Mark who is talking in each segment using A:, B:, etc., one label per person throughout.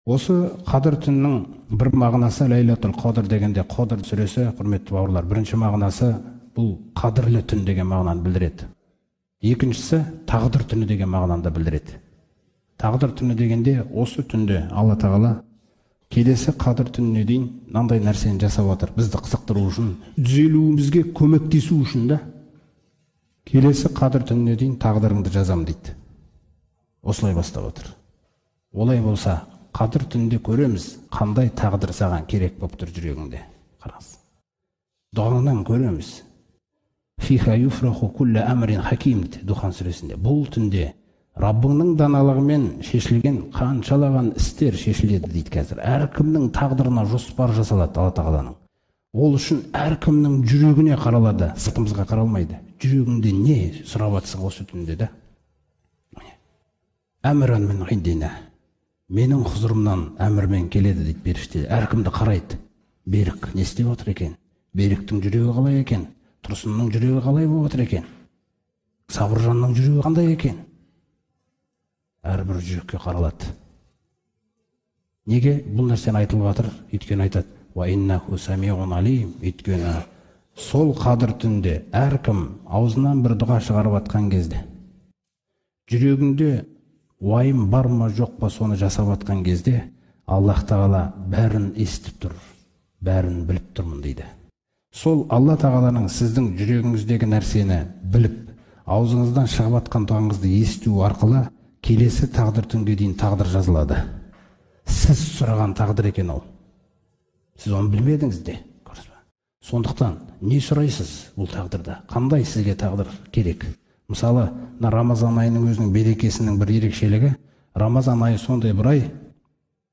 A: Осы қадір түннің бір мағынасы Лейлатул Қадр дегенде, Қадр сүресі, құрметті бауырлар, бірінші мағынасы бұл қадірлі түн деген мағынаны білдіреді. Екіншісі тағдыр түні деген мағынаны білдіреді. Тағдыр түні дегенде осы түнде Алла Тағала келесі қадір түніне дейін мынандай нәрсені жасап отыр. Бізді қызықтыру үшін, түзелуімізге көмектесу үшін да келесі қадір түніне дейін тағдырыңды жазам дейді. Осылай бастап отыр. Олай болса, қадір түнде көреміз, қандай тағдыр саған керек болып тұр жүрегіңде. Қараңыз. Дұғаңнан көреміз. Фиха юфраху кулла амрин хаким дейді Духан сүресінде. Бұл түнде Раббыңның даналығымен шешілген қаншалаған істер шешіледі дейді қазір. Әркімнің тағдырына жоспар жасалады Алла Тағаланың. Ол үшін әркімнің жүрегіне қаралады, сыртымызға қаралмайды. Жүрегіңде не сұрап жатсың осы түнде де? Әміран мен индина. Менің хұзырымнан әмірмен келеді дейді періште. Әркімді қарайды. Берік не істеп отыр екен? Беріктің жүрегі қалай екен? Тұрсынның жүрегі қалай болып отыр екен? Сабыржанның жүрегі қандай екен? Әрбір жүрекке қаралады. Неге бұл нәрсені айтылып жатыр? Өйткені айтады: "Ва иннаху самиун алим". Өйткені сол қадір түнде әркім аузынан бір дұға шығарып жатқан кезде, жүрегінде уайым бар ма жоқ па соны жасап жатқан кезде, Аллах Тағала бәрін естіп тұр, бәрін біліп тұрмын дейді. Сол Алла Тағаланың сіздің жүрегіңіздегі нәрсені біліп, аузыңыздан шығып жатқан дұғаңызды есту арқылы келесі тағдыр түнге дейін тағдыр жазылады. Сіз сұраған тағдыр екен ол. Сіз оны білмедіңіз де. Сондықтан не сұрайсыз бұл тағдырда? Қандай сізге тағдыр керек? Мысалы, Рамазан айының өзінің берекесінің бір ерекшелігі, Рамазан айы сондай бір ай,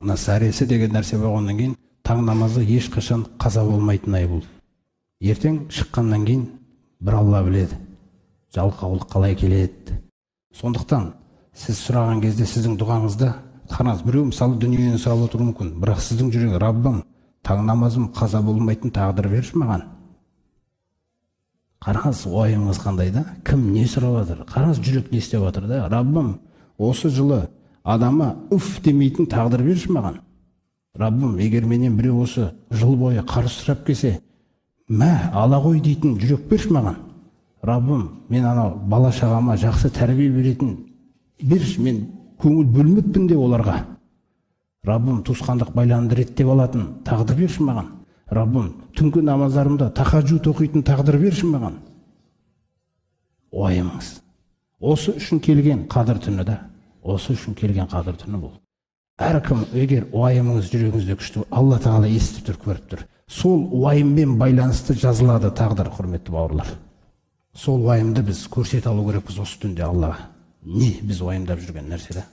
A: сәресі деген нәрсе болғаннан кейін таң намазы ешқашан қаза болмайтын ай бұл. Ертең шыққаннан кейін бір Алла біледі. Жалқаулық қалай келеді. Сондықтан сіз сұраған кезде сіздің дұғаңызда, қараңыз, біреу мысалы дүниені сұрап отыруы мүмкін, бірақ сіздің жүрегі: Раббым, таң намазым қаза болмайтын тағдыр берші маған. Қараңыз, ойыңыз қандай да? Кім не сұрап жатыр? Қараңыз, жүрек не істеп жатыр да? Раббым, осы жылы адама үф демейтін тағдыр берші маған. Раббым, егер менен біреу осы жыл бойы қарыз сұрап келсе, мә, ала ғой дейтін жүрек берші маған. Раббым, мен анау бала шағама жақсы тәрбие беретін берші, мен көңіл бөлмеппін де оларға. Раббым, туысқандық байланымды реттеп алатын тағдыр берші маған. Раббым, түнгі намаздарымда тахаджуд оқитын тағдыр берші маған. Ойымыз. Осы үшін келген қадір түні да. Осы үшін келген қадір түні бұл. Әркім, егер ойымыңыз жүрегіңізде күшті, Алла Тағала естіп тұр, көріп тұр. Сол ойыммен байланысты жазылады тағдыр, құрметті бауырлар. Сол ойымды біз көрсете алу керекпіз осы түнде Аллаға. Не біз уайымдап жүрген нәрсе да?